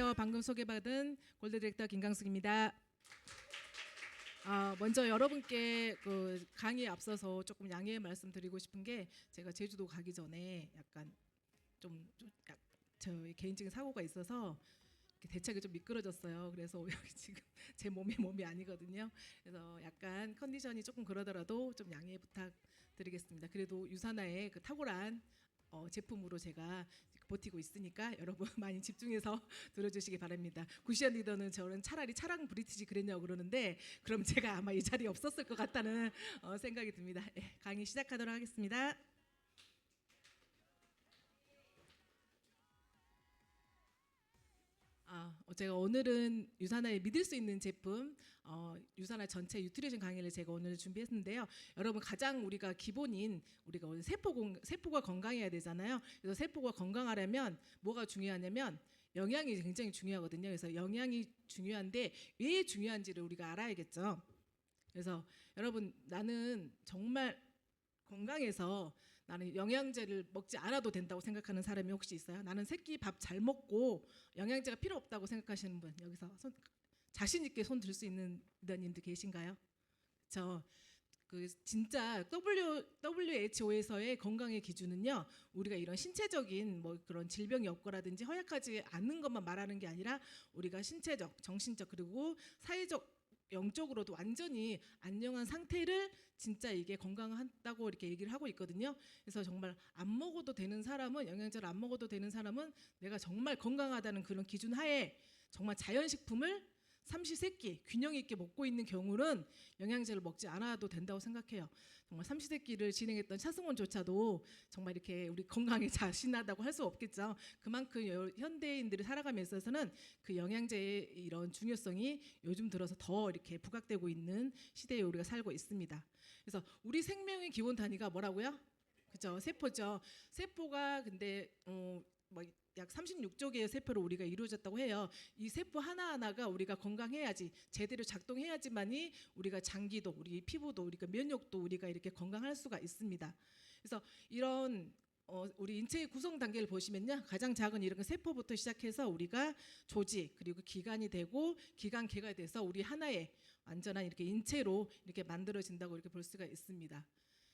안녕하세요. 방금 소개받은 골드 디렉터 김강숙입니다. 먼저 여러분께 그 강의에 앞서서 조금 양해의 말씀드리고 싶은 게, 제가 제주도 가기 전에 약간 저의 개인적인 사고가 있어서 이렇게 대책이 좀 미끄러졌어요. 그래서 여기 지금 제 몸이 아니거든요. 그래서 약간 컨디션이 조금 그러더라도 좀 양해 부탁드리겠습니다. 그래도 유산화의 그 탁월한 제품으로 제가 버티고 있으니까 여러분 많이 집중해서 들어주시기 바랍니다. 구시안 리더는 저는 차라리 차량 브리티지 그랬냐고 그러는데, 그럼 제가 아마 이 자리에 없었을 것 같다는 생각이 듭니다. 강의 시작하도록 하겠습니다. 제가 오늘은 유산화에 믿을 수 있는 제품, 유산화 전체 유틸리에이션 강의를 제가 오늘 준비했는데요. 여러분, 가장 우리가 기본인 우리가 오늘 세포가 건강해야 되잖아요. 그래서 세포가 건강하려면 뭐가 중요하냐면 영양이 굉장히 중요하거든요. 그래서 영양이 중요한데 왜 중요한지를 우리가 알아야겠죠. 그래서 여러분, 나는 정말 건강해서 나는 영양제를 먹지 않아도 된다고 생각하는 사람이 혹시 있어요? 나는 새끼 밥 잘 먹고 영양제가 필요 없다고 생각하시는 분, 여기서 자신 있게 손 들 수 있는 리더님들 계신가요? 진짜 WHO에서의 건강의 기준은요, 우리가 이런 신체적인 뭐 그런 질병이 없거라든지 허약하지 않는 것만 말하는 게 아니라 우리가 신체적, 정신적, 그리고 사회적, 영적으로도 완전히 안녕한 상태를 진짜 이게 건강하다고 이렇게 얘기를 하고 있거든요. 그래서 정말 안 먹어도 되는 사람은, 영양제를 안 먹어도 되는 사람은 내가 정말 건강하다는 그런 기준 하에 정말 자연식품을 삼시세끼 균형 있게 먹고 있는 경우는 영양제를 먹지 않아도 된다고 생각해요. 정말 삼시세끼를 진행했던 차승원조차도 정말 이렇게 우리 건강에 자신하다고 할 수 없겠죠. 그만큼 현대인들이 살아감에 있어서는 그 영양제의 이런 중요성이 요즘 들어서 더 이렇게 부각되고 있는 시대에 우리가 살고 있습니다. 그래서 우리 생명의 기본 단위가 뭐라고요? 그죠? 세포죠. 세포가 근데 약 36조 개의 세포로 우리가 이루어졌다고 해요. 이 세포 하나하나가 우리가 건강해야지, 제대로 작동해야지만이 우리가 장기도, 우리 피부도, 우리가 면역도 우리가 이렇게 건강할 수가 있습니다. 그래서 이런 우리 인체의 구성 단계를 보시면요, 가장 작은 이런 세포부터 시작해서 우리가 조직, 그리고 기관이 되고 기관계가 돼서 우리 하나의 완전한 이렇게 인체로 이렇게 만들어진다고 이렇게 볼 수가 있습니다.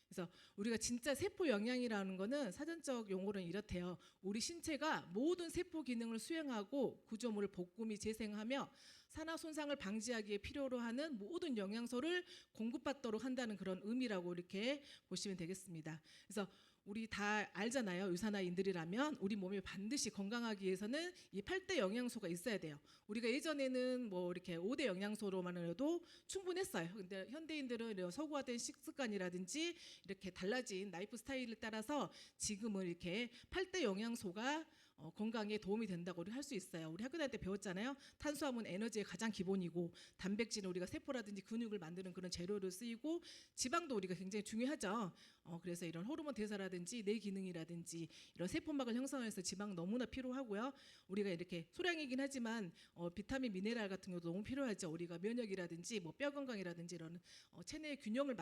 그래서 우리가 진짜 세포 영양이라는 거는 사전적 용어로는 이렇대요. 우리 신체가 모든 세포 기능을 수행하고 구조물을 복구 및 재생하며 산화 손상을 방지하기에 필요로 하는 모든 영양소를 공급받도록 한다는 그런 의미라고 이렇게 보시면 되겠습니다. 그래서 우리 다 알잖아요. 유산화인들이라면 우리 몸이 반드시 건강하기 위해서는 이 8대 영양소가 있어야 돼요. 우리가 예전에는 뭐 이렇게 5대 영양소로만 해도 충분했어요. 근데 현대인들은 서구화된 식습관이라든지 이렇게 달라진 라이프 스타일을 따라서 지금은 이렇게 8대 영양소가 건강에 도움이 된다고 할 수 있어요. 우리 학교 다닐 때 배웠잖아요. 탄수화물은 에너지의 가장 기본이고, 단백질은 우리가 세포라든지 근육을 만드는 그런 재료로 쓰이고, 지방도 우리가 굉장히 중요하죠. 그래서 이런 호르몬 대사라든지 뇌 기능이라든지 이런 세포막을 형성해서 지방 너무나 필요하고요. 우리가 이렇게 소량이긴 하지만 비타민, 미네랄 같은 것도 너무 필요하죠. 우리가 면역이라든지 뭐 뼈 건강이라든지 이런 체내의 균형을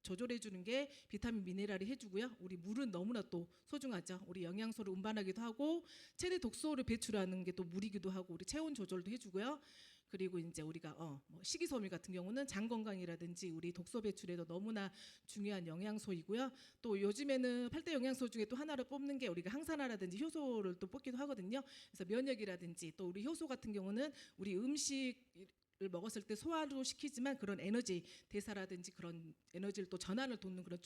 조절해 주는 게 비타민, 미네랄이 해주고요. 우리 물은 너무나 또 소중하죠. 우리 영양소를 운반하기도 하고, 체내 독소를 배출하는 게 또 물이기도 하고, 우리 체온 조절도 해주고요. 그리고 이제 우리가 뭐 식이섬유 같은 경우는 장 건강이라든지 우리 독소 배출에도 너무나 중요한 영양소이고요. 또 요즘에는 8대 영양소 중에 또 하나를 뽑는 게 우리가 항산화라든지 효소를 또 뽑기도 하거든요. 그래서 면역이라든지 또 우리 효소 같은 경우는 우리 음식을 먹었을 때 소화도 시키지만 그런 에너지 대사라든지 그런 에너지를 또 전환을 돕는 그런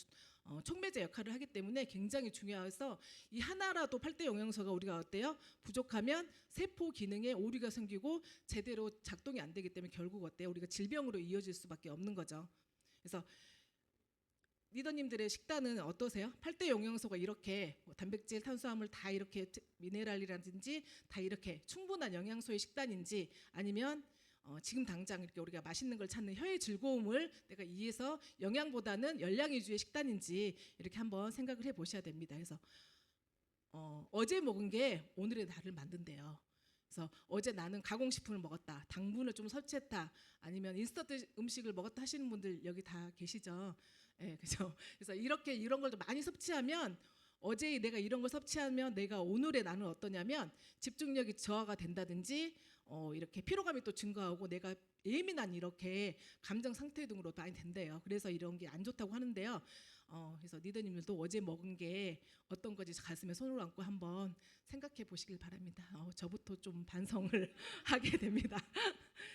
촉매제 역할을 하기 때문에 굉장히 중요해서 이 하나라도 8대 영양소가 우리가 어때요? 부족하면 세포 기능에 오류가 생기고 제대로 작동이 안 되기 때문에 결국 어때요? 우리가 질병으로 이어질 수밖에 없는 거죠. 그래서 리더님들의 식단은 어떠세요? 8대 영양소가 이렇게 단백질, 탄수화물 다 이렇게 미네랄이라든지 다 이렇게 충분한 영양소의 식단인지, 아니면 지금 당장 이렇게 우리가 맛있는 걸 찾는 혀의 즐거움을 내가 이해해서 영양보다는 열량 위주의 식단인지 이렇게 한번 생각을 해보셔야 됩니다. 그래서 어제 먹은 게 오늘의 나를 만든대요. 그래서 어제 나는 가공식품을 먹었다, 당분을 좀 섭취했다, 아니면 인스턴트 음식을 먹었다 하시는 분들 여기 다 계시죠? 네, 그죠? 그래서 이런 걸 많이 섭취하면, 어제 내가 이런 걸 섭취하면 내가 오늘의 나는 어떠냐면 집중력이 저하가 된다든지 이렇게 피로감이 또 증가하고 내가 예민한 이렇게 감정 상태 등으로 많이 된대요. 그래서 이런 게 안 좋다고 하는데요. 그래서 리더님들도 어제 먹은 게 어떤 건지 가슴에 손을 얹고 한번 생각해 보시길 바랍니다. 저부터 좀 반성을 하게 됩니다.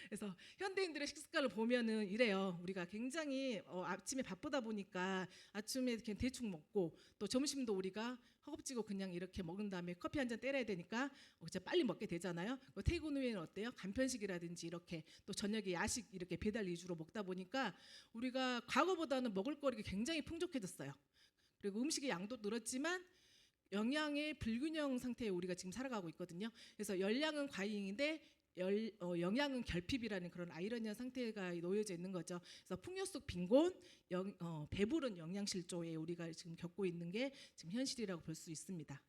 그래서 현대인들의 식습관을 보면은 이래요. 우리가 굉장히 아침에 바쁘다 보니까 아침에 이렇게 대충 먹고 또 점심도 우리가 허겁지겁 그냥 이렇게 먹은 다음에 커피 한 잔 때려야 되니까 진짜 빨리 먹게 되잖아요. 퇴근 후에는 어때요? 간편식이라든지 이렇게 또 저녁에 야식 이렇게 배달 위주로 먹다 보니까 우리가 과거보다는 먹을 거리가 굉장히 풍족해졌어요. 그리고 음식의 양도 늘었지만 영양의 불균형 상태에 우리가 지금 살아가고 있거든요. 그래서 열량은 과잉인데 영양은 결핍이라는 그런 아이러니한 상태가 놓여져 있는 거죠. 그래서 풍요 속 빈곤, 배부른 영양실조에 우리가 지금 겪고 있는 게 지금 현실이라고 볼 수 있습니다.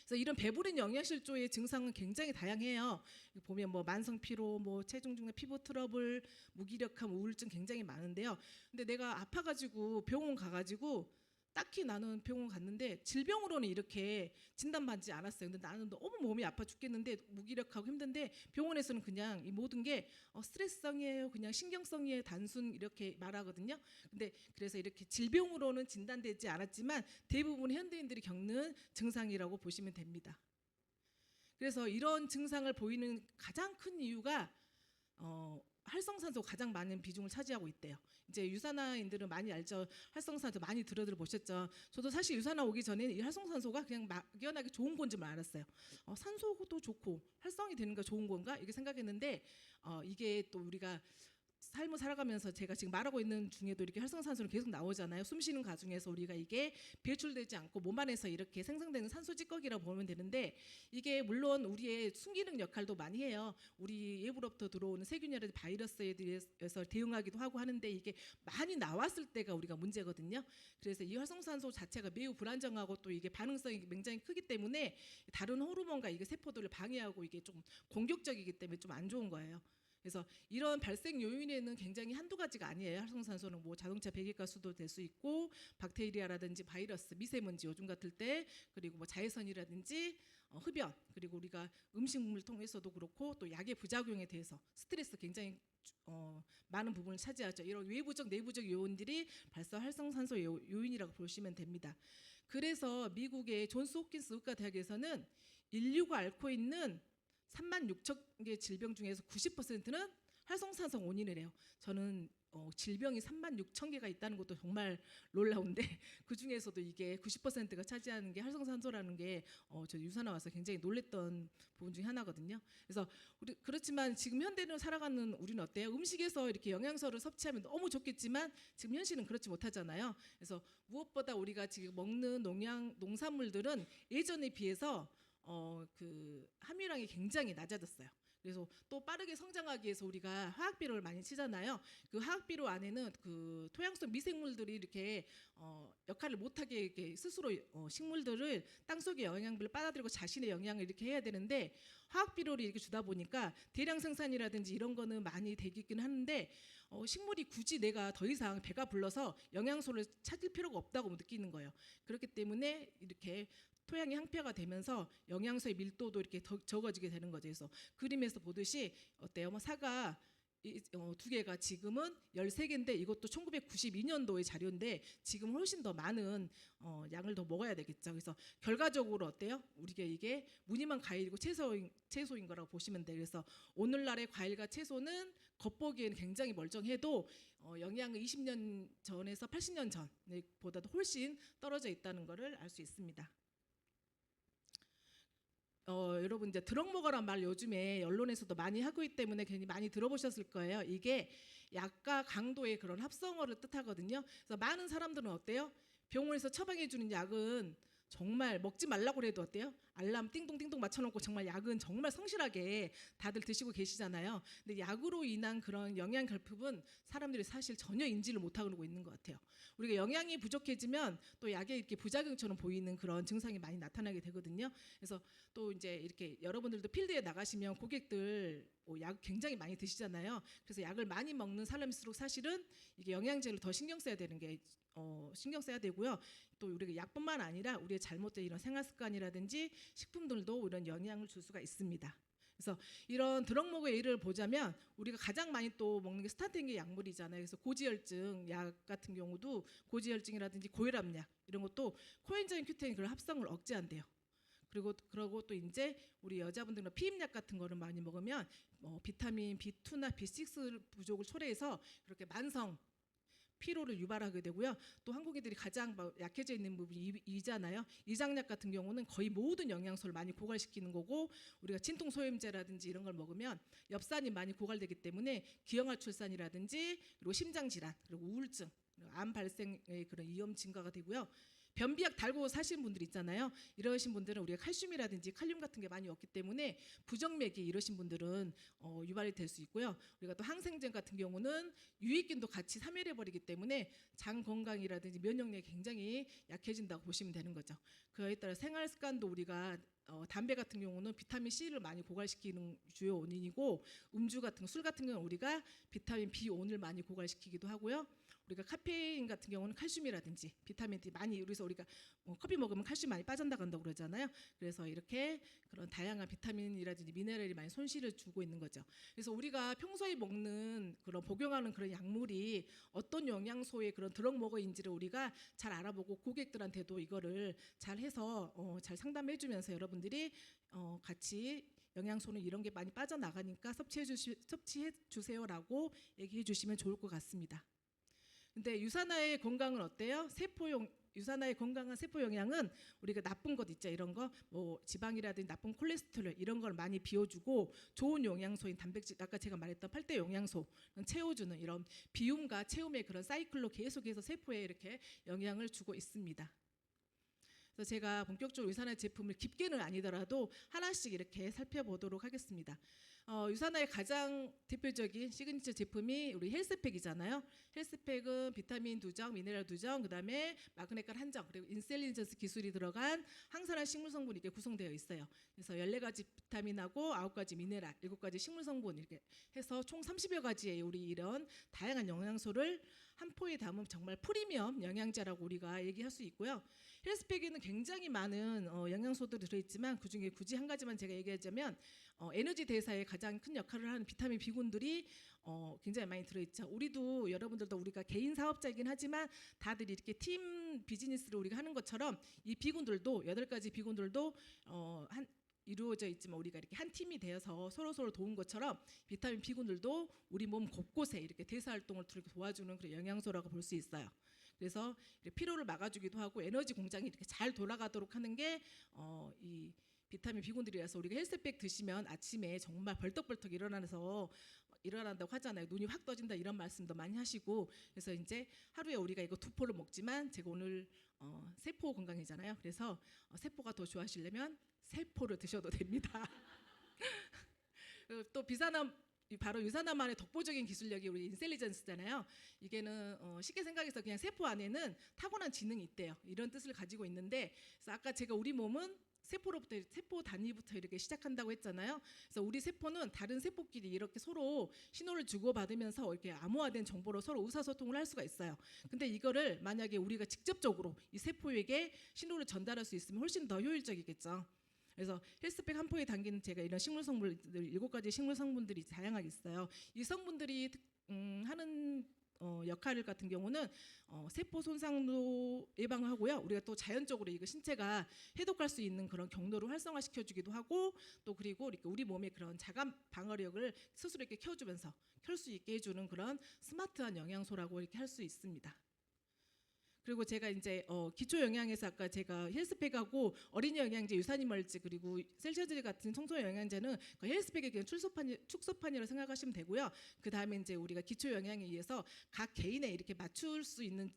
그래서 이런 배부른 영양실조의 증상은 굉장히 다양해요. 보면 뭐 만성 피로, 뭐 체중 증가, 피부 트러블, 무기력함, 우울증 굉장히 많은데요. 근데 내가 아파가지고 병원 가가지고 딱히 나는 병원 갔는데 질병으로는 이렇게 진단받지 않았어요. 근데 나는 너무 몸이 아파 죽겠는데 무기력하고 힘든데 병원에서는 그냥 이 모든 게 스트레스성이에요, 그냥 신경성이에요, 단순 이렇게 말하거든요. 근데 그래서 이렇게 질병으로는 진단되지 않았지만 대부분 현대인들이 겪는 증상이라고 보시면 됩니다. 그래서 이런 증상을 보이는 가장 큰 이유가 활성산소가 가장 많은 비중을 차지하고 있대요. 이제 유산화인들은 많이 알죠. 활성산소 많이 들어보셨죠. 저도 사실 유산화 오기 전에는 이 활성산소가 그냥 막연하게 좋은 건지만 알았어요. 산소도 좋고 활성이 되는 게 좋은 건가 이렇게 생각했는데 이게 또 우리가 삶을 살아가면서 제가 지금 말하고 있는 중에도 이렇게 활성산소는 계속 나오잖아요. 숨 쉬는 과정에서 우리가 이게 배출되지 않고 몸 안에서 이렇게 생성되는 산소 찌꺼기라고 보면 되는데 이게 물론 우리의 순기능 역할도 많이 해요. 우리 외부로부터 들어오는 세균이라든지 바이러스에 대해서 대응하기도 하고 하는데 이게 많이 나왔을 때가 우리가 문제거든요. 그래서 이 활성산소 자체가 매우 불안정하고 또 이게 반응성이 굉장히 크기 때문에 다른 호르몬과 이게 세포들을 방해하고 이게 좀 공격적이기 때문에 좀 안 좋은 거예요. 그래서 이런 발생 요인에는 굉장히 한두 가지가 아니에요. 활성산소는 뭐 자동차 배기가스도 될 수 있고 박테리아라든지 바이러스, 미세먼지 요즘 같을 때 그리고 뭐 자외선이라든지 흡연 그리고 우리가 음식물 통해서도 그렇고 또 약의 부작용에 대해서 스트레스 굉장히 많은 부분을 차지하죠. 이런 외부적 내부적 요인들이 발생 활성산소 요인이라고 보시면 됩니다. 그래서 미국의 존스 홉킨스 의과대학에서는 인류가 앓고 있는 36,000개 질병 중에서 90%는 활성산소 원인을 해요. 저는 질병이 36,000개가 있다는 것도 정말 놀라운데 그 중에서도 이게 90%가 차지하는 게 활성산소라는 게 저 유산화 와서 굉장히 놀랬던 부분 중에 하나거든요. 그래서 그렇지만 지금 현대를 살아가는 우리는 어때요? 음식에서 이렇게 영양소를 섭취하면 너무 좋겠지만 지금 현실은 그렇지 못하잖아요. 그래서 무엇보다 우리가 지금 먹는 농산물들은 예전에 비해서 그 함유량이 굉장히 낮아졌어요. 그래서 또 빠르게 성장하기 위해서 우리가 화학 비료를 많이 치잖아요. 그 화학 비료 안에는 그 토양성 미생물들이 이렇게 역할을 못하게 이렇게 스스로 식물들을 땅 속의 영양분을 빨아들이고 자신의 영양을 이렇게 해야 되는데 화학 비료를 이렇게 주다 보니까 대량 생산이라든지 이런 거는 많이 되긴 하는데 식물이 굳이 내가 더 이상 배가 불러서 영양소를 찾을 필요가 없다고 느끼는 거예요. 그렇기 때문에 이렇게 토양이 항폐가 되면서 영양소의 밀도도 이렇게 더 적어지게 되는 거죠. 그래서 그림에서 보듯이 어때요? 뭐 사과 두 개가 지금은 13개인데 이것도 1992년도의 자료인데 지금 훨씬 더 많은 양을 더 먹어야 되겠죠. 그래서 결과적으로 어때요? 우리가 이게 무늬만 과일이고 채소인 거라고 보시면 돼요. 그래서 오늘날의 과일과 채소는 겉보기에는 굉장히 멀쩡해도 영양은 20년 전에서 80년 전보다도 훨씬 떨어져 있다는 것을 알 수 있습니다. 여러분 이제 드럭 먹어란 말 요즘에 언론에서도 많이 하고 있기 때문에 괜히 많이 들어보셨을 거예요. 이게 약과 강도의 그런 합성어를 뜻하거든요. 그래서 많은 사람들은 어때요? 병원에서 처방해 주는 약은 정말 먹지 말라고 해도 어때요? 알람 띵동띵동 맞춰놓고 정말 약은 정말 성실하게 다들 드시고 계시잖아요. 근데 약으로 인한 그런 영양 결핍은 사람들이 사실 전혀 인지를 못하고 있는 것 같아요. 우리가 영양이 부족해지면 또 약에 이렇게 부작용처럼 보이는 그런 증상이 많이 나타나게 되거든요. 그래서 또 이제 이렇게 여러분들도 필드에 나가시면 고객들 약 굉장히 많이 드시잖아요. 그래서 약을 많이 먹는 사람일수록 사실은 이게 영양제를 더 신경 써야 되는 게 신경 써야 되고요. 또 우리가 약뿐만 아니라 우리의 잘못된 이런 생활 습관이라든지 식품들도 이런 영향을 줄 수가 있습니다. 그래서 이런 드럭모그 A를 보자면 우리가 가장 많이 또 먹는 게 스타틴계 약물이잖아요. 그래서 고지혈증 약 같은 경우도 고지혈증이라든지 고혈압약 이런 것도 코엔자임 Q10이 그런 합성을 억제한대요. 그러고 또 이제 우리 여자분들은 피임약 같은 거를 많이 먹으면 비타민 B2나 B6 부족을 초래해서 그렇게 만성 피로를 유발하게 되고요. 또 한국인들이 가장 약해져 있는 부분이 이잖아요. 이장약 같은 경우는 거의 모든 영양소를 많이 고갈시키는 거고 우리가 진통소염제라든지 이런 걸 먹으면 엽산이 많이 고갈되기 때문에 기형아 출산이라든지 그리고 심장 질환 그리고 우울증 그리고 암 발생의 그런 위험 증가가 되고요. 변비약 달고 사시는 분들 있잖아요. 이러신 분들은 우리가 칼슘이라든지 칼륨 같은 게 많이 없기 때문에 부정맥이 이러신 분들은 유발이 될 수 있고요. 우리가 또 항생제 같은 경우는 유익균도 같이 사멸해 버리기 때문에 장 건강이라든지 면역력이 굉장히 약해진다고 보시면 되는 거죠. 그에 따라 생활 습관도 우리가 담배 같은 경우는 비타민 C를 많이 고갈시키는 주요 원인이고 음주 같은 술 같은 경우는 우리가 비타민 B1을 많이 고갈시키기도 하고요. 우리가 카페인 같은 경우는 칼슘이라든지 비타민 D 많이 그래서 우리가 커피 먹으면 칼슘 많이 빠져나간다고 그러잖아요. 그래서 이렇게 그런 다양한 비타민이라든지 미네랄이 많이 손실을 주고 있는 거죠. 그래서 우리가 평소에 먹는 그런 복용하는 그런 약물이 어떤 영양소의 그런 드럭모그인지를 우리가 잘 알아보고 고객들한테도 이거를 잘 해서 잘 상담해 주면서 여러분들이 같이 영양소는 이런 게 많이 빠져나가니까 섭취해 주세요라고 얘기해 주시면 좋을 것 같습니다. 근데 유산화의 건강은 어때요? 유산화의 건강한 세포 영양은 우리가 나쁜 것 있죠. 이런 거 지방이라든지 나쁜 콜레스테롤 이런 걸 많이 비워주고 좋은 영양소인 단백질 아까 제가 말했던 8대 영양소 채워주는 이런 비움과 체움의 그런 사이클로 계속해서 세포에 이렇게 영향을 주고 있습니다. 그래서 제가 본격적으로 유산화 제품을 깊게는 아니더라도 하나씩 이렇게 살펴보도록 하겠습니다. 유산화의 가장 대표적인 시그니처 제품이 우리 헬스팩이잖아요. 헬스팩은 비타민 2정, 미네랄 2정, 그다음에 마그네슘 1정, 그리고 인셀린저스 기술이 들어간 항산화 식물 성분이 이렇게 구성되어 있어요. 그래서 14가지 비타민하고 9가지 미네랄, 7가지 식물 성분 이렇게 해서 총 30여 가지의 우리 이런 다양한 영양소를 한 포에 담은 정말 프리미엄 영양제라고 우리가 얘기할 수 있고요. 헬스팩에는 굉장히 많은 영양소들이 들어있지만 그중에 굳이 한 가지만 제가 얘기하자면 에너지 대사에 가장 큰 역할을 하는 비타민 B군들이 굉장히 많이 들어있죠. 우리도 여러분들도 우리가 개인 사업자이긴 하지만 다들 이렇게 팀 비즈니스를 우리가 하는 것처럼 이 B군들도 8가지 B군들도 이루어져 있지만 우리가 이렇게 한 팀이 되어서 서로 도운 것처럼 비타민 B군들도 우리 몸 곳곳에 이렇게 대사 활동을 도와주는 그런 영양소라고 볼 수 있어요. 그래서 피로를 막아주기도 하고 에너지 공장이 이렇게 잘 돌아가도록 하는 게 이 비타민 B군들이라서 우리가 헬스팩 드시면 아침에 정말 벌떡벌떡 일어난다고 하잖아요. 눈이 확 떠진다 이런 말씀도 많이 하시고 그래서 이제 하루에 우리가 이거 2포를 먹지만 제가 오늘 세포 건강이잖아요. 그래서 세포가 더 좋아하시려면 3포를 드셔도 됩니다. 또 바로 유산화만의 독보적인 기술력이 우리 인셀리전스잖아요. 이게는 쉽게 생각해서 그냥 세포 안에는 타고난 지능이 있대요. 이런 뜻을 가지고 있는데 그래서 아까 제가 우리 몸은 세포 단위부터 이렇게 시작한다고 했잖아요. 그래서 우리 세포는 다른 세포끼리 이렇게 서로 신호를 주고받으면서 이렇게 암호화된 정보로 서로 의사소통을 할 수가 있어요. 근데 이거를 만약에 우리가 직접적으로 이 세포에게 신호를 전달할 수 있으면 훨씬 더 효율적이겠죠. 그래서 헬스팩 한 포에 담긴 제가 이런 식물 성분들 7가지 식물 성분들이 다양하게 있어요. 이 성분들이 하는 역할 같은 경우는 세포 손상도 예방하고요. 우리가 또 자연적으로 이거 신체가 해독할 수 있는 그런 경로를 활성화시켜주기도 하고 또 그리고 우리 몸의 그런 자가 방어력을 스스로 이렇게 켜주면서 켤 수 있게 해주는 그런 스마트한 영양소라고 이렇게 할 수 있습니다. 그리고 제가 이제 기초 영양에서 아까 제가 헬스팩하고 어린이 영양제, 유산균 멀지 그리고 셀셔질 같은 청소 영양제는 그 헬스팩의 그냥 축소판이라고 생각하시면 되고요. 그 다음에 이제 우리가 기초 영양에 의해서 각 개인에 이렇게 맞출 수 있는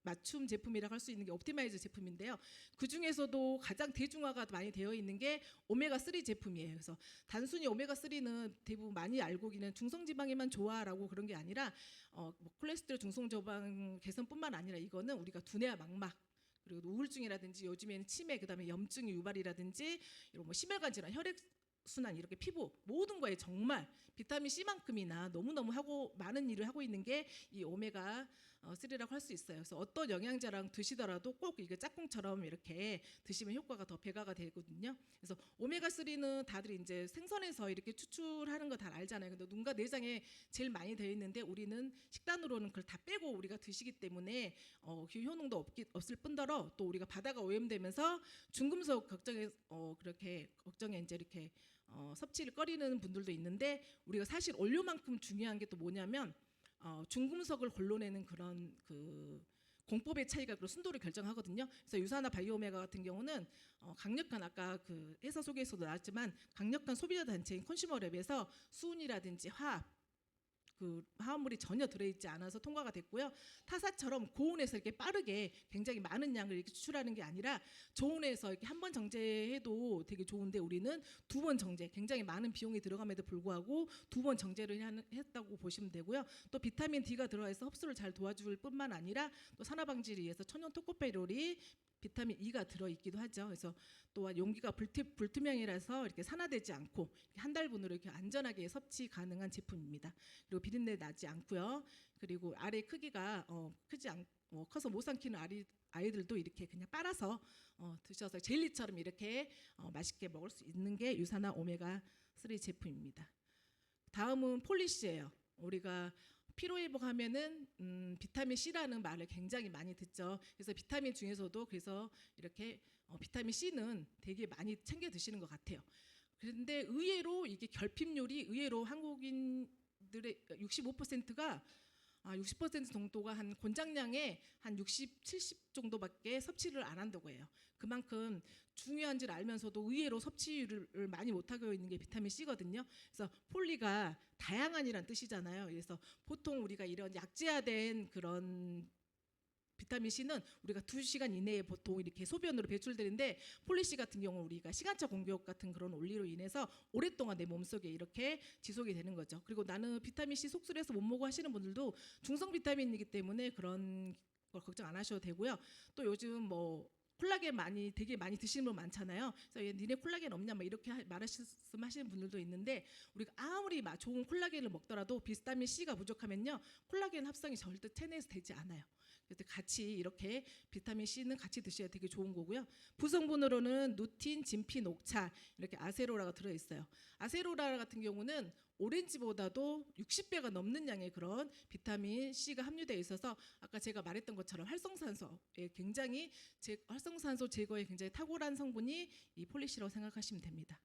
맞춤 제품이라고 할 수 있는 게 옵티마이즈 제품인데요. 그 중에서도 가장 대중화가 많이 되어 있는 게 오메가3 제품이에요. 그래서 단순히 오메가3는 대부분 많이 알고 있는 중성지방에만 좋아라고 그런 게 아니라 콜레스테롤 중성지방 개선뿐만 아니라 이거는 우리가 두뇌와 망막 그리고 우울증이라든지 요즘에는 치매 그다음에 염증 유발이라든지 이런 심혈관 질환 혈액 순환 이렇게 피부 모든 거에 정말 비타민 C만큼이나 너무너무 하고 많은 일을 하고 있는 게 이 오메가 3라고 할 수 있어요. 그래서 어떤 영양제랑 드시더라도 꼭 이게 짝꿍처럼 이렇게 드시면 효과가 더 배가가 되거든요. 그래서 오메가3는 다들 이제 생선에서 이렇게 추출하는 거 다 알잖아요. 근데 눈과 내장에 제일 많이 되어 있는데 우리는 식단으로는 그걸 다 빼고 우리가 드시기 때문에 그 효능도 없을 뿐더러 또 우리가 바다가 오염되면서 중금속 그렇게 걱정에 이제 이렇게 섭취를 꺼리는 분들도 있는데 우리가 사실 원료만큼 중요한 게 또 뭐냐면 중금속을 걸러내는 그런 그 공법의 차이가 그 순도를 결정하거든요. 그래서 유산화 바이오메가 같은 경우는 강력한 아까 그 회사 소개에서도 나왔지만 강력한 소비자 단체인 컨슈머랩에서 수은이라든지 그 화합물이 전혀 들어있지 않아서 통과가 됐고요. 타사처럼 고온에서 이렇게 빠르게 굉장히 많은 양을 이렇게 추출하는 게 아니라 저온에서 이렇게 한 번 정제해도 되게 좋은데 우리는 2번 정제, 굉장히 많은 비용이 들어감에도 불구하고 2번 정제를 했다고 보시면 되고요. 또 비타민 D가 들어가서 흡수를 잘 도와줄 뿐만 아니라 또 산화 방지를 위해서 천연 토코페롤이 비타민 E가 들어있기도 하죠. 그래서 또한 용기가 불투명이라서 이렇게 산화되지 않고 한 달분으로 이렇게 안전하게 섭취 가능한 제품입니다. 그리고 비린내 나지 않고요. 그리고 알의 크기가 크지 않 커서 못 삼키는 아이들도 이렇게 그냥 빨아서 드셔서 젤리처럼 이렇게 맛있게 먹을 수 있는 게 유산화 오메가3 제품입니다. 다음은 폴리시예요. 우리가 피로 회복하면은 비타민 C라는 말을 굉장히 많이 듣죠. 그래서 비타민 중에서도 그래서 이렇게 비타민 C는 되게 많이 챙겨 드시는 것 같아요. 그런데 의외로 이게 결핍률이 의외로 한국인들의 65%가 60% 정도가 한 권장량의 한 60, 70 정도밖에 섭취를 안 한다고 해요. 그만큼 중요한지를 알면서도 의외로 섭취를 많이 못하고 있는 게 비타민 C거든요. 그래서 폴리가 다양한이란 뜻이잖아요. 그래서 보통 우리가 이런 약제화된 그런 비타민 C는 우리가 2시간 이내에 보통 이렇게 소변으로 배출되는데 폴리C 같은 경우 우리가 시간차 공격 같은 그런 원리로 인해서 오랫동안 내 몸속에 이렇게 지속이 되는 거죠. 그리고 나는 비타민 C 속술해서 못 먹어 하시는 분들도 중성 비타민이기 때문에 그런 걸 걱정 안 하셔도 되고요. 또 요즘 뭐 콜라겐 되게 많이 드시는 분 많잖아요. 그래서 얘 니네 콜라겐 없냐 막 이렇게 말씀하시는 분들도 있는데 우리가 아무리 좋은 콜라겐을 먹더라도 비타민 C가 부족하면요 콜라겐 합성이 절대 체내에서 되지 않아요. 그래서 같이 이렇게 비타민 C는 같이 드셔야 되게 좋은 거고요. 부성분으로는 누틴, 진피, 녹차 이렇게 아세로라가 들어있어요. 아세로라 같은 경우는 오렌지보다도 60배가 넘는 양의 그런 비타민 C가 함유되어 있어서 아까 제가 말했던 것처럼 활성산소에 굉장히 활성산소 제거에 굉장히 탁월한 성분이 이 폴리시라고 생각하시면 됩니다.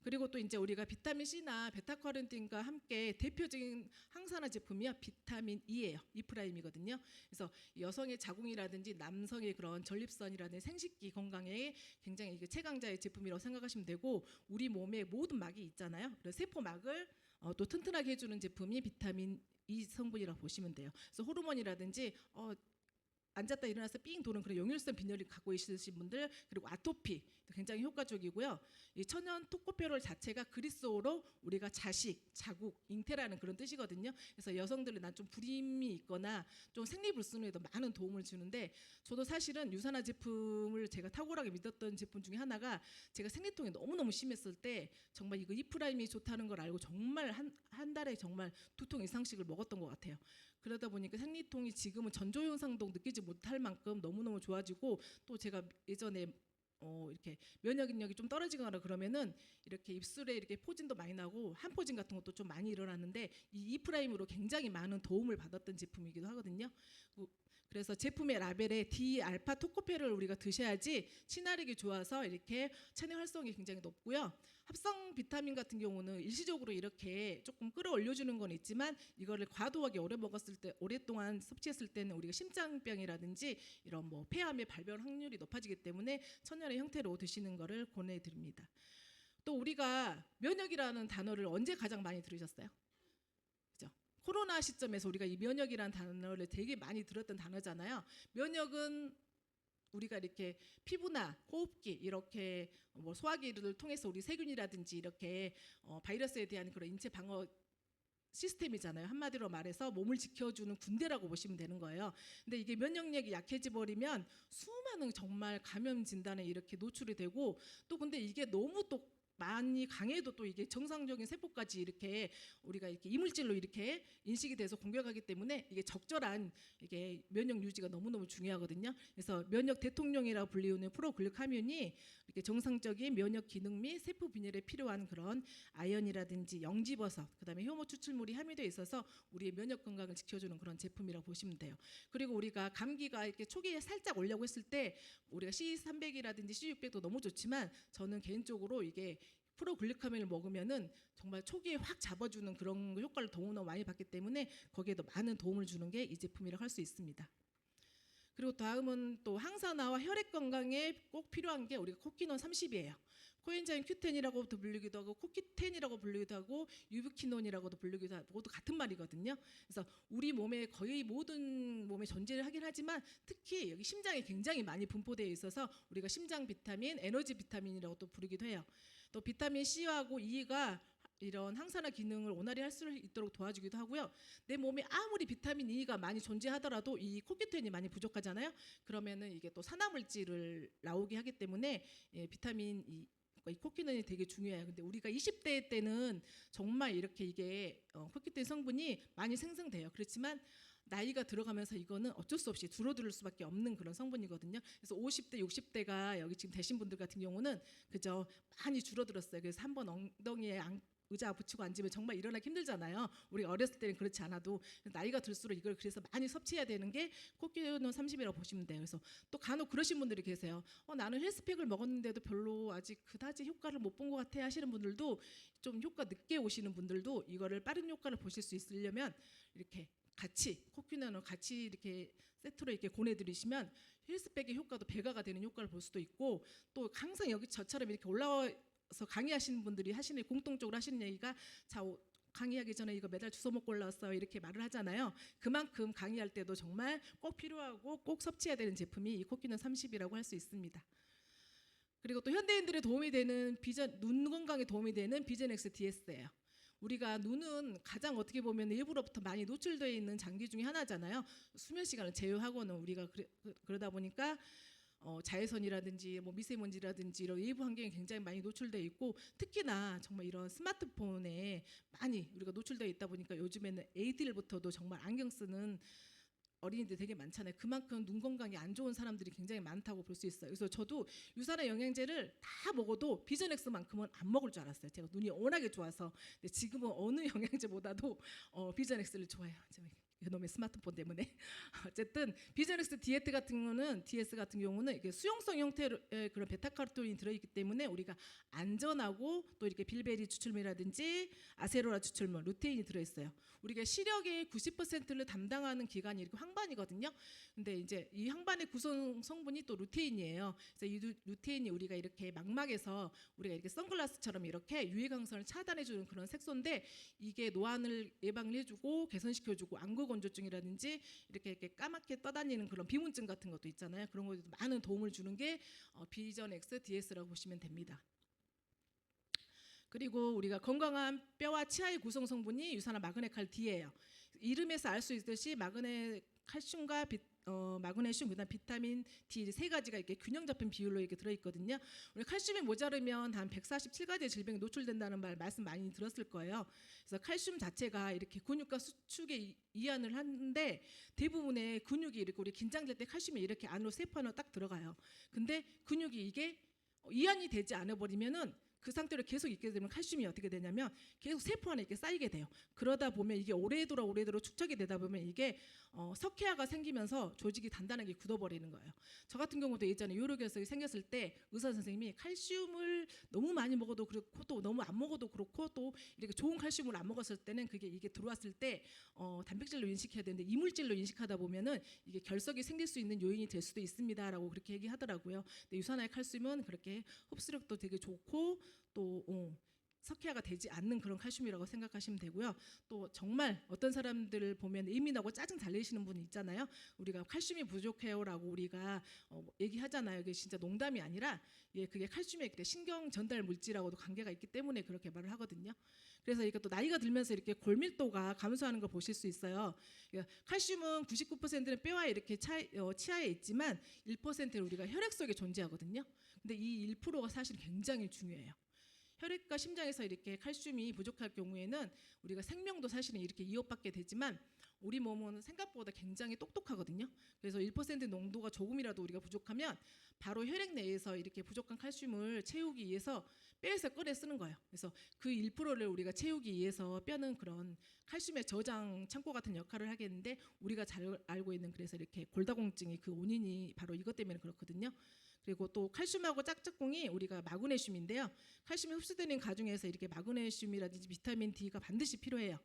그리고 또 이제 우리가 비타민 C나 베타카로틴과 함께 대표적인 항산화 제품이요 비타민 E예요. E 프라임이거든요. 그래서 여성의 자궁이라든지 남성의 그런 전립선이라든지 생식기 건강에 굉장히 이게 최강자의 제품이라고 생각하시면 되고 우리 몸에 모든 막이 있잖아요. 그래서 세포막을 또 튼튼하게 해주는 제품이 비타민 E 성분이라고 보시면 돼요. 그래서 호르몬이라든지 앉았다 일어나서 삥 도는 그런 역류성 빈혈을 갖고 있으신 분들 그리고 아토피 굉장히 효과적이고요. 이 천연 토코페롤 자체가 그리스어로 우리가 자식, 자국, 잉태라는 그런 뜻이거든요. 그래서 여성들이 난 좀 불임이 있거나 좀 생리불순에도 많은 도움을 주는데 저도 사실은 유산화 제품을 제가 탁월하게 믿었던 제품 중에 하나가 제가 생리통이 너무너무 심했을 때 정말 이거 이프라임이 좋다는 걸 알고 정말 한 달에 정말 2통 이상씩을 먹었던 것 같아요. 그러다 보니까 생리통이 지금은 전조현상도 느끼지 못할 만큼 너무너무 좋아지고 또 제가 예전에 이렇게 면역력이 좀 떨어지거나 그러면은 이렇게 입술에 이렇게 포진도 많이 나고 한포진 같은 것도 좀 많이 일어났는데 이 E프라임으로 굉장히 많은 도움을 받았던 제품이기도 하거든요. 그래서 제품의 라벨에 D알파 토코페를 우리가 드셔야지 친화력이 좋아서 이렇게 체내 활성이 굉장히 높고요. 합성 비타민 같은 경우는 일시적으로 이렇게 조금 끌어올려주는 건 있지만 이거를 과도하게 오랫동안 섭취했을 때는 우리가 심장병이라든지 이런 뭐 폐암의 발병 확률이 높아지기 때문에 천연의 형태로 드시는 거를 권해드립니다. 또 우리가 면역이라는 단어를 언제 가장 많이 들으셨어요? 코로나 시점에서 우리가 이 면역이라는 단어를 되게 많이 들었던 단어잖아요. 면역은 우리가 이렇게 피부나 호흡기 이렇게 뭐 소화기를 통해서 우리 세균이라든지 이렇게 바이러스에 대한 그런 인체 방어 시스템이잖아요. 한마디로 말해서 몸을 지켜주는 군대라고 보시면 되는 거예요. 근데 이게 면역력이 약해져 버리면 수많은 정말 감염 진단에 이렇게 노출이 되고 또 근데 이게 너무 또 많이 강해도 또 이게 정상적인 세포까지 이렇게 우리가 이렇게 이물질로 이렇게 인식이 돼서 공격하기 때문에 이게 적절한 이게 면역 유지가 너무너무 중요하거든요. 그래서 면역 대통령이라고 불리우는 프로글루카민이 이렇게 정상적인 면역 기능 및 세포 분열에 필요한 그런 아연이라든지 영지버섯, 그다음에 효모 추출물이 함유되어 있어서 우리의 면역 건강을 지켜주는 그런 제품이라고 보시면 돼요. 그리고 우리가 감기가 이렇게 초기에 살짝 오려고 했을 때 우리가 C300이라든지 C600도 너무 좋지만 저는 개인적으로 이게 프로글루카민을 먹으면은 정말 초기에 확 잡아주는 그런 효과를 너무너무 많이 받기 때문에 거기에도 많은 도움을 주는 게 이 제품이라고 할 수 있습니다. 그리고 다음은 또 항산화와 혈액 건강에 꼭 필요한 게 우리가 코키논 30이에요. 코엔자임 Q10이라고도 불리기도 하고 코키10이라고 불리기도 하고 유비퀴논이라고도 불리기도 하고 모두 같은 말이거든요. 그래서 우리 몸에 거의 모든 몸에 존재를 하긴 하지만 특히 여기 심장에 굉장히 많이 분포되어 있어서 우리가 심장 비타민, 에너지 비타민이라고도 부르기도 해요. 또 비타민 C하고 E가 이런 항산화 기능을 원활히 할 수 있도록 도와주기도 하고요. 내 몸에 아무리 비타민 E가 많이 존재하더라도 이 코큐텐이 많이 부족하잖아요. 그러면은 이게 또 산화물질을 나오게 하기 때문에 비타민 E 이 코큐텐이 되게 중요해요. 근데 우리가 20대 때는 정말 이렇게 이게 코큐텐 성분이 많이 생성돼요. 그렇지만 나이가 들어가면서 이거는 어쩔 수 없이 줄어들 수밖에 없는 그런 성분이거든요. 그래서 50대, 60대가 여기 지금 되신 분들 같은 경우는 그저 많이 줄어들었어요. 그래서 한번 엉덩이에 의자 붙이고 앉으면 정말 일어나기 힘들잖아요. 우리 어렸을 때는 그렇지 않아도 나이가 들수록 이걸 그래서 많이 섭취해야 되는 게 코큐논 30이라고 보시면 돼요. 그래서 또 간혹 그러신 분들이 계세요. 나는 헬스팩을 먹었는데도 별로 아직 그다지 효과를 못 본 것 같아 하시는 분들도 좀 효과 늦게 오시는 분들도 이거를 빠른 효과를 보실 수 있으려면 이렇게 같이 코큐논을 같이 이렇게 세트로 이렇게 보내드리시면 헬스백의 효과도 배가가 되는 효과를 볼 수도 있고 또 항상 여기 저처럼 이렇게 올라와서 강의하시는 분들이 하시는 공통적으로 하시는 얘기가 자 강의하기 전에 이거 매달 주워 먹고 올라왔어요 이렇게 말을 하잖아요. 그만큼 강의할 때도 정말 꼭 필요하고 꼭 섭취해야 되는 제품이 이 코큐논 30이라고 할 수 있습니다. 그리고 또 현대인들의 도움이 되는 눈 건강에 도움이 되는 비전엑스 DS예요. 우리가 눈은 가장 어떻게 보면 일부러부터 많이 노출되어 있는 장기 중에 하나잖아요. 수면 시간을 제외하고는 우리가 그러다 보니까 자외선이라든지 뭐 미세먼지라든지 이런 외부 환경에 굉장히 많이 노출되어 있고 특히나 정말 이런 스마트폰에 많이 우리가 노출되어 있다 보니까 요즘에는 애들부터도 정말 안경 쓰는 어린이들 되게 많잖아요. 그만큼 눈 건강이 안 좋은 사람들이 굉장히 많다고 볼 수 있어요. 그래서 저도 유산화 영양제를 다 먹어도 비전엑스만큼은 안 먹을 줄 알았어요. 제가 눈이 워낙에 좋아서. 근데 지금은 어느 영양제보다도 비전엑스를 좋아해요. 이놈의 스마트폰 때문에. 어쨌든 비전엑스 디에트 같은 경우는 DS 같은 경우는 이게 수용성 형태의 그런 베타카로틴이 들어있기 때문에 우리가 안전하고 또 이렇게 빌베리 추출물이라든지 아세로라 추출물, 루테인이 들어있어요. 우리가 시력의 90%를 담당하는 기관이 이렇게 황반이거든요. 근데 이제 이 황반의 구성 성분이 또 루테인이에요. 그래서 이 루테인이 우리가 이렇게 막막에서 우리가 이렇게 선글라스처럼 이렇게 유해 광선을 차단해주는 그런 색소인데 이게 노안을 예방을 해주고 개선시켜주고 안구 건조증이라든지 이렇게 까맣게 떠다니는 그런 비문증 같은 것도 있잖아요. 그런 것도 많은 도움을 주는 게 비전엑스 DS라고 보시면 됩니다. 그리고 우리가 건강한 뼈와 치아의 구성 성분이 유산화 마그네칼 D예요. 이름에서 알 수 있듯이 칼슘과 마그네슘 그다음 비타민 D 세 가지가 이렇게 균형 잡힌 비율로 이렇게 들어있거든요. 우리 칼슘이 모자르면 한 147가지의 질병에 노출된다는 말씀 많이 들었을 거예요. 그래서 칼슘 자체가 이렇게 근육과 수축에 이완을 하는데 대부분의 근육이 이렇게 우리 긴장될 때 칼슘이 이렇게 안으로 세포 안으로 딱 들어가요. 근데 근육이 이게 이완이 되지 않아 버리면은 그 상태로 계속 있게 되면 칼슘이 어떻게 되냐면 계속 세포 안에 이렇게 쌓이게 돼요. 그러다 보면 이게 오래도록 축적이 되다 보면 이게 석회화가 생기면서 조직이 단단하게 굳어버리는 거예요. 저 같은 경우도 예전에 요로결석이 생겼을 때 의사 선생님이 칼슘을 너무 많이 먹어도 그렇고 또 너무 안 먹어도 그렇고 또 이렇게 좋은 칼슘을 안 먹었을 때는 이게 들어왔을 때 단백질로 인식해야 되는데 이물질로 인식하다 보면은 이게 결석이 생길 수 있는 요인이 될 수도 있습니다라고 그렇게 얘기하더라고요. 근데 유산화의 칼슘은 그렇게 흡수력도 되게 좋고 또 석회화가 되지 않는 그런 칼슘이라고 생각하시면 되고요. 또 정말 어떤 사람들을 보면 예민하고 짜증 잘 내시는 분이 있잖아요. 우리가 칼슘이 부족해요라고 우리가 얘기하잖아요. 이게 진짜 농담이 아니라 그게 칼슘의 신경 전달 물질하고도 관계가 있기 때문에 그렇게 말을 하거든요. 그래서 이게 또 나이가 들면서 이렇게 골밀도가 감소하는 걸 보실 수 있어요. 칼슘은 99%는 뼈와 이렇게 치아에 있지만 1%는 우리가 혈액 속에 존재하거든요. 근데 이 1%가 사실 굉장히 중요해요. 혈액과 심장에서 이렇게 칼슘이 부족할 경우에는 우리가 생명도 사실은 이렇게 이어받게 되지만 우리 몸은 생각보다 굉장히 똑똑하거든요. 그래서 1% 농도가 조금이라도 우리가 부족하면 바로 혈액 내에서 이렇게 부족한 칼슘을 채우기 위해서 뼈에서 꺼내 쓰는 거예요. 그래서 그 1%를 우리가 채우기 위해서 뼈는 그런 칼슘의 저장 창고 같은 역할을 하겠는데 우리가 잘 알고 있는 그래서 이렇게 골다공증이 그 원인이 바로 이것 때문에 그렇거든요. 그리고 또 칼슘하고 짝짝꿍이 우리가 마그네슘인데요. 칼슘이 흡수되는 과정에서 이렇게 마그네슘이라든지 비타민 D가 반드시 필요해요.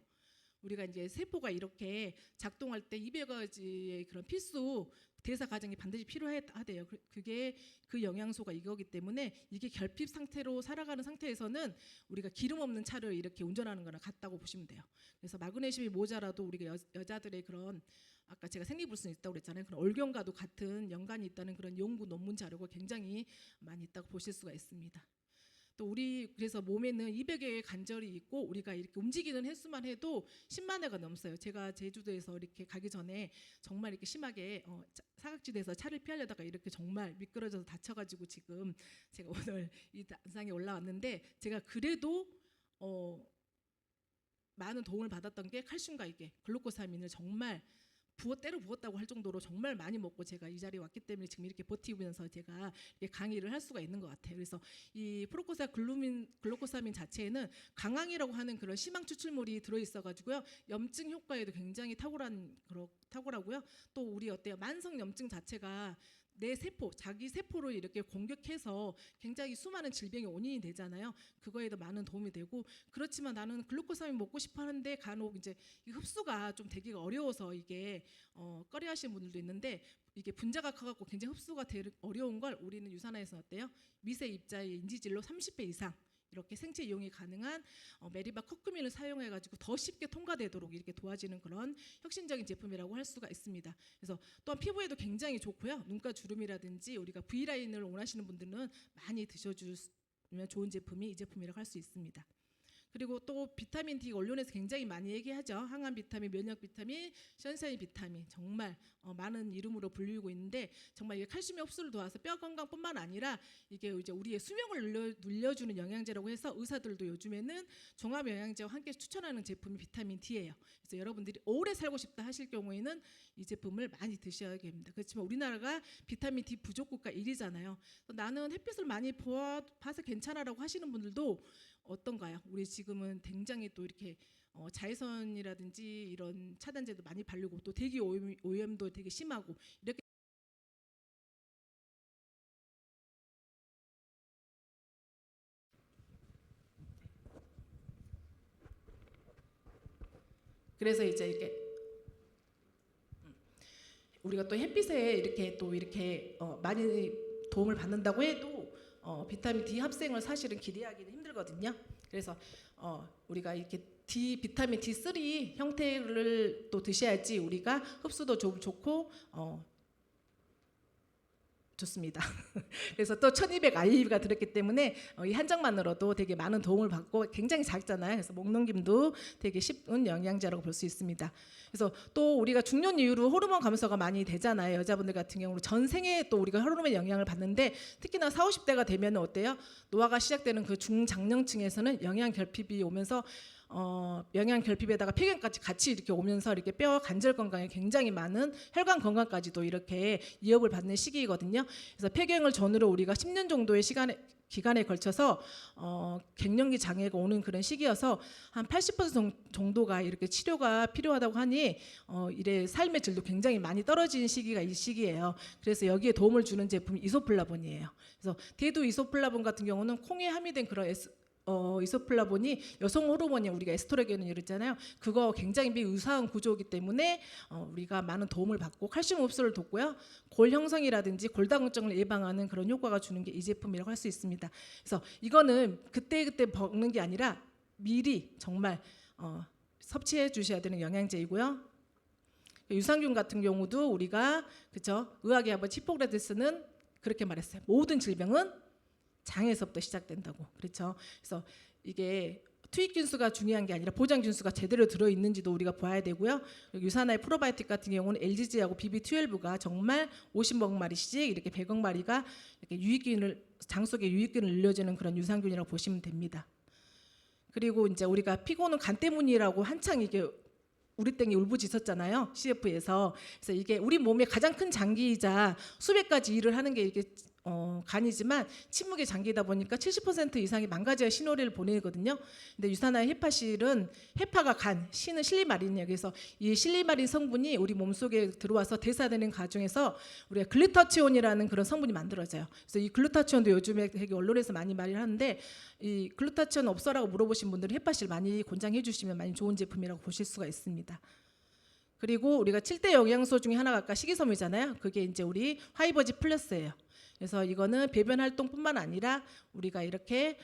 우리가 이제 세포가 이렇게 작동할 때 200가지의 그런 필수 대사 과정이 반드시 필요하대요. 그게 그 영양소가 이거기 때문에 이게 결핍 상태로 살아가는 상태에서는 우리가 기름 없는 차를 이렇게 운전하는 거랑 같다고 보시면 돼요. 그래서 마그네슘이 모자라도 우리가 여자들의 그런 아까 제가 생리불순이 있다고 그랬잖아요. 그런 올경과도 같은 연관이 있다는 그런 연구 논문 자료가 굉장히 많이 있다고 보실 수가 있습니다. 또 우리 그래서 몸에는 200여개의 관절이 있고 우리가 이렇게 움직이는 횟수만 해도 10만 회가 넘어요. 제가 제주도에서 이렇게 가기 전에 정말 이렇게 심하게 사각지대에서 차를 피하려다가 이렇게 정말 미끄러져서 다쳐가지고 지금 제가 오늘 이 단상에 올라왔는데 제가 그래도 많은 도움을 받았던 게 칼슘과 이게 글루코사민을 정말 때로 부었다고 할 정도로 정말 많이 먹고 제가 이 자리에 왔기 때문에 지금 이렇게 버티면서 제가 이렇게 강의를 할 수가 있는 것 같아요. 그래서 이 프로코사 글루코사민 자체에는 강황이라고 하는 그런 심황 추출물이 들어있어가지고요 염증 효과에도 굉장히 탁월하고요. 또 우리 어때요? 만성 염증 자체가 내 세포, 자기 세포를 이렇게 공격해서 굉장히 수많은 질병의 원인이 되잖아요. 그거에도 많은 도움이 되고 그렇지만 나는 글루코사민 먹고 싶어 하는데 간혹 이제 흡수가 좀 되기가 어려워서 이게 꺼려하시는 분들도 있는데 이게 분자가 커갖고 굉장히 흡수가 어려운 걸 우리는 유산화에서 어때요? 미세 입자의 인지질로 30배 이상 이렇게 생체 이용이 가능한 메리바 커큐민을 사용해가지고 더 쉽게 통과되도록 이렇게 도와지는 그런 혁신적인 제품이라고 할 수가 있습니다. 그래서 또한 피부에도 굉장히 좋고요. 눈가 주름이라든지 우리가 V라인을 원하시는 분들은 많이 드셔주면 좋은 제품이 이 제품이라고 할 수 있습니다. 그리고 또 비타민 D 언론에서 굉장히 많이 얘기하죠. 항암 비타민, 면역 비타민, 선샤인 비타민 정말 많은 이름으로 불리고 있는데 정말 이게 칼슘의 흡수를 도와서 뼈 건강뿐만 아니라 이게 이제 우리의 수명을 늘려주는 영양제라고 해서 의사들도 요즘에는 종합 영양제와 함께 추천하는 제품이 비타민 D예요. 그래서 여러분들이 오래 살고 싶다 하실 경우에는 이 제품을 많이 드셔야 됩니다. 그렇지만 우리나라가 비타민 D 부족 국가 1위잖아요. 나는 햇빛을 많이 봐서 괜찮아라고 하시는 분들도 어떤가요? 우리 지금은 굉장히 또 이렇게 자외선이라든지 이런 차단제도 많이 바르고 또 대기 오염도 되게 심하고 이렇게 그래서 이제 이렇게 우리가 또 햇빛에 이렇게 또 이렇게 많이 도움을 받는다고 해도 비타민 D 합생을 사실은 기대하기는 힘들거든요. 그래서 우리가 이렇게 비타민 D3 형태를 또 드셔야지 우리가 흡수도 좀 좋고 좋습니다. 그래서 또 1200 IU가 들었기 때문에 이 한 장만으로도 되게 많은 도움을 받고 굉장히 작잖아요. 그래서 목넘김도 되게 쉽은 영양제라고 볼 수 있습니다. 그래서 또 우리가 중년 이후로 호르몬 감소가 많이 되잖아요. 여자분들 같은 경우는 전생에 또 우리가 호르몬 영향을 받는데 특히나 40, 50대가 되면 어때요? 노화가 시작되는 그 중장년층에서는 영양 결핍이 오면서 영양 결핍에다가 폐경까지 같이 이렇게 오면서 이렇게 뼈 관절 건강에 굉장히 많은 혈관 건강까지도 이렇게 위협을 받는 시기이거든요. 그래서 폐경을 전후로 우리가 10년 정도의 기간에 걸쳐서 갱년기 장애가 오는 그런 시기여서 한 80% 정도가 이렇게 치료가 필요하다고 하니 이래 삶의 질도 굉장히 많이 떨어지는 시기가 이 시기예요. 그래서 여기에 도움을 주는 제품이 이소플라본이에요. 그래서 대두 이소플라본 같은 경우는 콩에 함유된 그런 이소플라본이 여성 호르몬이 우리가 에스트로겐을 이랬잖아요. 그거 굉장히 유사한 구조이기 때문에 우리가 많은 도움을 받고 칼슘 흡수를 돕고요. 골 형성이라든지 골다공증을 예방하는 그런 효과가 주는 게 이 제품이라고 할 수 있습니다. 그래서 이거는 그때그때 먹는 게 아니라 미리 정말 섭취해 주셔야 되는 영양제이고요. 유산균 같은 경우도 우리가 그렇죠? 의학의 아버지 히포크라테스는 그렇게 말했어요. 모든 질병은 장에서부터 시작된다고. 그렇죠? 그래서 이게 투입균수가 중요한 게 아니라 보장균수가 제대로 들어있는지도 우리가 봐야 되고요. 유산화의 프로바이오틱 같은 경우는 LGG하고 BB12가 정말 50억 마리씩 이렇게 100억 마리가 이렇게 유익균을 장 속에 유익균을 늘려주는 그런 유산균이라고 보시면 됩니다. 그리고 이제 우리가 피고는 간 때문이라고 한창 이게 우리 땡이 울부짖었잖아요. CF에서. 그래서 이게 우리 몸의 가장 큰 장기이자 수백 가지 일을 하는 게 이게 간이지만 침묵의 장기이다 보니까 70% 이상이 망가져야 신호를 보내거든요. 근데 유산화의 헤파실은 헤파가 간, 신은 실리마린이에요. 그래서 이 실리마린 성분이 우리 몸속에 들어와서 대사되는 과정에서 우리가 글루타치온이라는 그런 성분이 만들어져요. 그래서 이 글루타치온도 요즘에 되게 언론에서 많이 말을 하는데 이 글루타치온 없어라고 물어보신 분들은 헤파실 많이 권장해 주시면 많이 좋은 제품이라고 보실 수가 있습니다. 그리고 우리가 7대 영양소 중에 하나가 아까 식이섬유잖아요. 그게 이제 우리 화이버지 플러스예요. 그래서 이거는 배변 활동뿐만 아니라 우리가 이렇게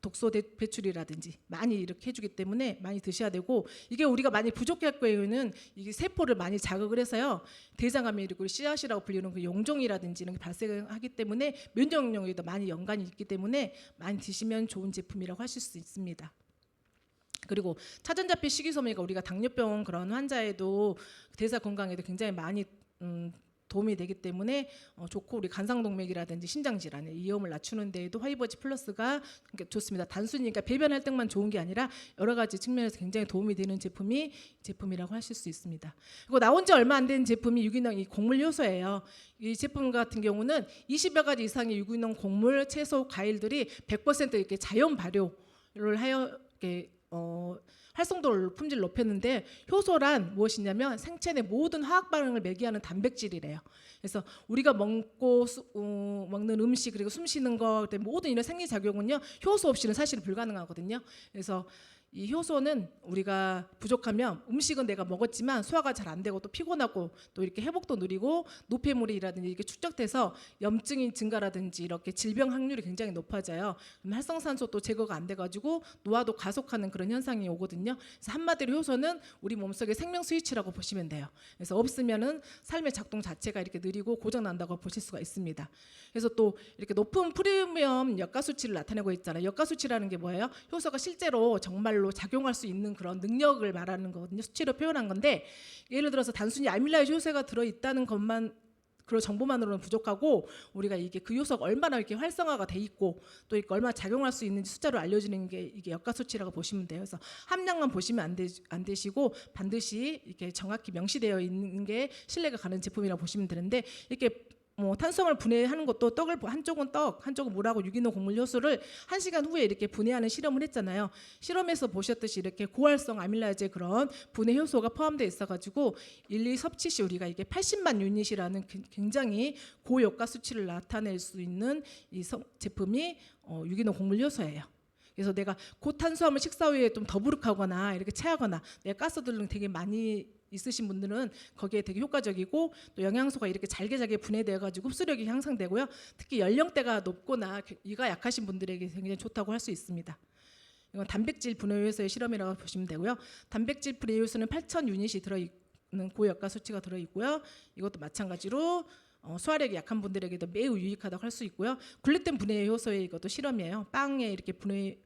독소 배출이라든지 많이 이렇게 해주기 때문에 많이 드셔야 되고, 이게 우리가 많이 부족할 경우에는 이게 세포를 많이 자극을 해서요 대장암이 그리고 씨앗이라고 불리는 그 용종이라든지 이런 게 발생하기 때문에 면역력에도 많이 연관이 있기 때문에 많이 드시면 좋은 제품이라고 하실 수 있습니다. 그리고 차전자필 식이섬유가 우리가 당뇨병 그런 환자에도 대사 건강에도 굉장히 많이 도움이 되기 때문에 좋고, 우리 간상동맥이라든지 심장질환의 위험을 낮추는 데에도 화이버지 플러스가 좋습니다. 단순히 그러니까 배변 활동만 좋은 게 아니라 여러 가지 측면에서 굉장히 도움이 되는 제품이라고 하실 수 있습니다. 그리고 나온 지 얼마 안 된 제품이 유기농 이 곡물 효소예요. 이 제품 같은 경우는 20여 가지 이상의 유기농 곡물, 채소, 과일들이 100% 이렇게 자연 발효를 하여 이렇게 활성도를 품질 높였는데, 효소란 무엇이냐면 생체 내 모든 화학 반응을 매개하는 단백질이래요. 그래서 우리가 먹는 음식 그리고 숨 쉬는 거 모든 이런 생리 작용은요 효소 없이는 사실 불가능하거든요. 그래서 이 효소는 우리가 부족하면 음식은 내가 먹었지만 소화가 잘 안 되고 또 피곤하고 또 이렇게 회복도 느리고 노폐물이라든지 이렇게 축적돼서 염증이 증가라든지 이렇게 질병 확률이 굉장히 높아져요. 그럼 활성산소도 제거가 안 돼가지고 노화도 가속하는 그런 현상이 오거든요. 그래서 한마디로 효소는 우리 몸속의 생명 스위치라고 보시면 돼요. 그래서 없으면은 삶의 작동 자체가 이렇게 느리고 고장 난다고 보실 수가 있습니다. 그래서 또 이렇게 높은 프리미엄 역가 수치를 나타내고 있잖아요. 역가 수치라는 게 뭐예요? 효소가 실제로 정말로 작용할 수 있는 그런 능력을 말하는 거거든요. 수치로 표현한 건데, 예를 들어서 단순히 아밀라이드 효소가 들어있다는 것만 그런 정보만으로는 부족하고, 우리가 이게 그 효소가 얼마나 이렇게 활성화가 돼 있고 또 이렇게 얼마나 작용할 수 있는지 숫자로 알려주는 게 이게 역가 수치라고 보시면 돼요. 그래서 함량만 보시면 안 되시고 반드시 이렇게 정확히 명시되어 있는 게 신뢰가 가는 제품이라고 보시면 되는데, 이렇게 탄수화물 분해하는 것도 떡을 한쪽은 떡, 한쪽은 물하고 유기농 곡물 효소를 1시간 후에 이렇게 분해하는 실험을 했잖아요. 실험에서 보셨듯이 이렇게 고활성 아밀라이즈의 그런 분해 효소가 포함되어 있어가지고 일일 섭취 시 우리가 이게 80만 유닛이라는 굉장히 고효과 수치를 나타낼 수 있는 이 제품이 유기농 곡물 효소예요. 그래서 내가 고탄수화물 식사 후에 좀 더부룩하거나 이렇게 체하거나 내 가스들은 되게 많이 있으신 분들은 거기에 되게 효과적이고, 또 영양소가 이렇게 잘게 분해되어 가지고 흡수력이 향상되고요. 특히 연령대가 높거나 이가 약하신 분들에게 굉장히 좋다고 할 수 있습니다. 이건 단백질 분해 효소의 실험이라고 보시면 되고요. 단백질 분해 효소는 8,000 유닛이 들어있는 고역가 수치가 들어있고요. 이것도 마찬가지로 소화력이 약한 분들에게도 매우 유익하다고 할 수 있고요. 글루텐 분해 효소의 이것도 실험이에요. 빵에 이렇게 분해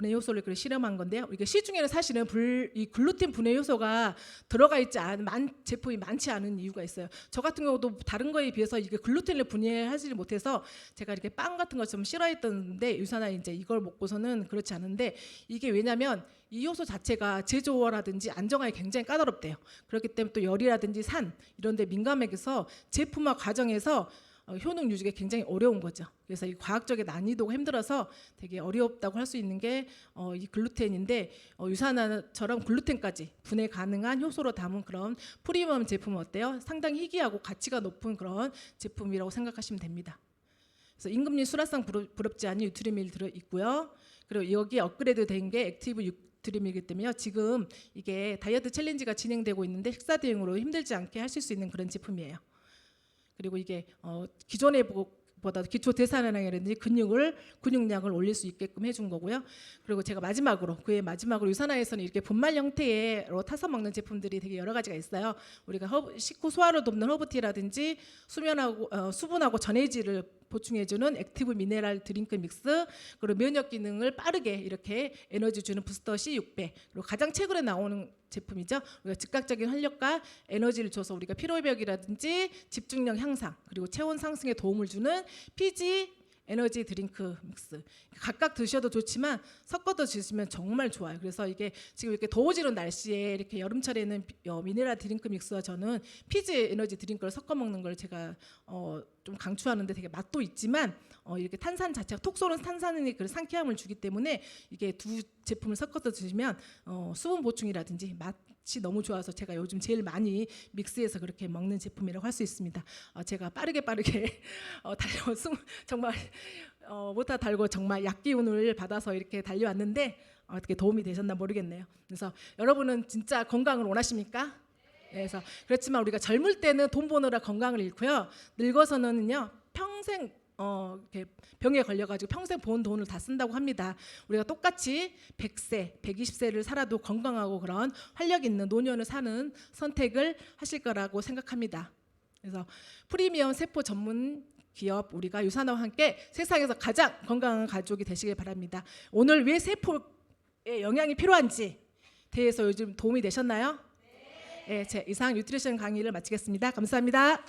효소를 실험한 건데요. 이게 시중에는 사실은 이 글루텐 분해 효소가 들어가 있지 않은 제품이 많지 않은 이유가 있어요. 저 같은 경우도 다른 거에 비해서 이게 글루텐을 분해하지 못해서 제가 이렇게 빵 같은 거 좀 싫어했던데, 유산화 이제 이걸 먹고서는 그렇지 않은데, 이게 왜냐면 이 효소 자체가 제조라든지 안정화에 굉장히 까다롭대요. 그렇기 때문에 또 열이라든지 산 이런 데 민감해서 제품화 과정에서 효능 유지가 굉장히 어려운 거죠. 그래서 이 과학적인 난이도가 힘들어서 되게 어렵다고 할 수 있는 게 이 글루텐인데, 유산화처럼 글루텐까지 분해 가능한 효소로 담은 그런 프리미엄 제품은 어때요? 상당히 희귀하고 가치가 높은 그런 제품이라고 생각하시면 됩니다. 그래서 임금님 수라상 부럽지 않은 유트리밀 들어 있고요. 그리고 여기 업그레이드 된 게 액티브 유트리밀이기 때문에 지금 이게 다이어트 챌린지가 진행되고 있는데 식사 대용으로 힘들지 않게 하실 수 있는 그런 제품이에요. 그리고 이게 기존에 보다 기초 대사량이라든지 근육량을 올릴 수 있게끔 해준 거고요. 그리고 제가 마지막으로 유산화에서는 이렇게 분말 형태로 타서 먹는 제품들이 되게 여러 가지가 있어요. 우리가 식후 소화를 돕는 허브티라든지 수분하고 전해질을 보충해주는 액티브 미네랄 드링크 믹스, 그리고 면역 기능을 빠르게 이렇게 에너지 주는 부스터 C600, 그리고 가장 최근에 나오는 제품이죠. 우리가 즉각적인 활력과 에너지를 줘서 우리가 피로회복이라든지 집중력 향상, 그리고 체온 상승에 도움을 주는 PG 에너지 드링크 믹스. 각각 드셔도 좋지만 섞어서 드시면 정말 좋아요. 그래서 이게 지금 이렇게 더워지는 날씨에 이렇게 여름철에는 미네랄 드링크 믹스와 저는 피지 에너지 드링크를 섞어 먹는 걸 제가 좀 강추하는데, 되게 맛도 있지만 이렇게 탄산 자체가 톡 쏘는 탄산이 그 상쾌함을 주기 때문에 이게 두 제품을 섞어서 드시면 수분 보충이라든지 맛이 너무 좋아서 제가 요즘 제일 많이 믹스해서 그렇게 먹는 제품이라고 할 수 있습니다. 제가 빠르게 달려 정말 못다 달고 정말 약기운을 받아서 이렇게 달려왔는데 어떻게 도움이 되셨나 모르겠네요. 그래서 여러분은 진짜 건강을 원하십니까? 그래서 그렇지만 우리가 젊을 때는 돈 버느라 건강을 잃고요, 늙어서는요 평생 이렇게 병에 걸려가지고 평생 번 돈을 다 쓴다고 합니다. 우리가 똑같이 100세, 120세를 살아도 건강하고 그런 활력 있는 노년을 사는 선택을 하실 거라고 생각합니다. 그래서 프리미엄 세포 전문 기업 우리가 유산화와 함께 세상에서 가장 건강한 가족이 되시길 바랍니다. 오늘 왜 세포에 영양이 필요한지 대해서 요즘 도움이 되셨나요? 네, 제 이상 뉴트리션 강의를 마치겠습니다. 감사합니다.